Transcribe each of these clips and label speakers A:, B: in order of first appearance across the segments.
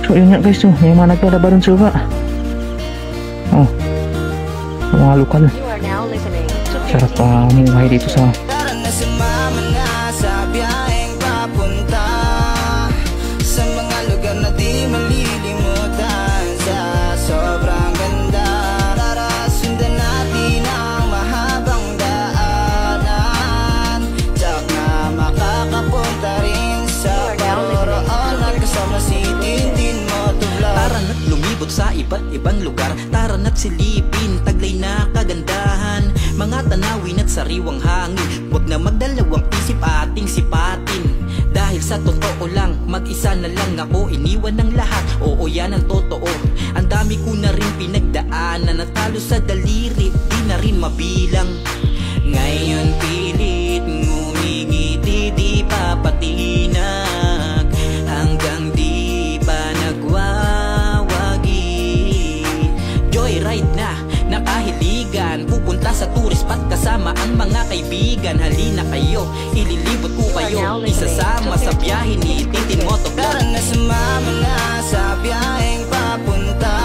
A: So yun nga guys, may mga naglalaba rin sa baba. Oh, mga lokal. Sarap mamuhay dito sa
B: sa biyaheng papunta sa mga lugar na di malilimutan. Sa sobrang ganda, tara sundan natin ang mahabang daanan. Tsak na makakapunta rin sa paroroonan kasama si Tintin Motovlog.
C: Tara na't lumibot sa iba't ibang lugar, tara na't silipin taglay na kagandahan, mga tanawin at sariwang hangin. Huwag na magdalawang isip ating sipatin, dahil sa totoo lang, mag-isa na lang ako, iniwan ng lahat, oo yan ang totoo. Ang dami ko na rin pinagdaanan, natalo sa daliri, di na rin mabilang. Ngayon pilit ngumingiti, di pa patinag, hanggang di pa nagwawagi. Joyride na nakahiligan, pupunta sa tourist spot kasama ang mga kaibigan. Halina kayo, ililibot ko kayo, isasama sa biyahe ni Tintin Motovlog.
B: Tara na sumama na sa biyaheng papunta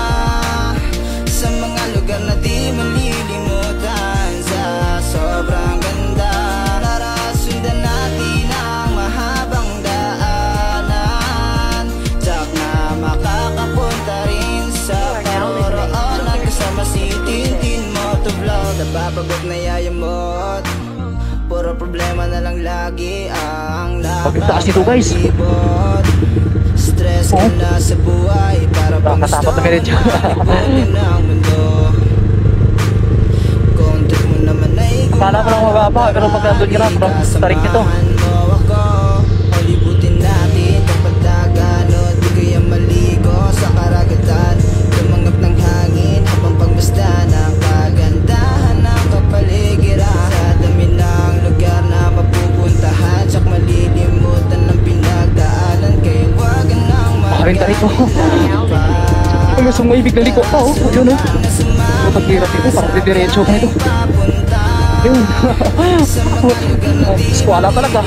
B: sa mga lugar na di malilimutan. Sa sobrang ganda, tara sundan natin ang mahabang daanan. Tsak na makakapunta rin sa paroroonan kasama si Tintin Motovlog. Nababagot na yayamot, puro problema na lang lagi ang
A: pagtaas nito guys.
B: Stress ka na sa buhay para pang gusto
A: Nakatapat na medyo
B: ng mundo. Kung trip mo naman ay
A: akala ko lang mababa, pero pag nandun ka na, tarik nito.
B: Libutin natin kapag dagano, di kaya maligo sa karagatan. Lumangap ng hangin habang pagmasdan ang kagandahan ng kapaligiran. Sa dami ng lugar na mapupuntahan, tsak malilimutan ng pinagdaanan. Kaya wag nang
A: Makarinta rito. Ang gusto mo ibig na liko pa, oh. Yun, oh. Pagkirap ito, parang didiretso ka nito. Yun. Squala talaga.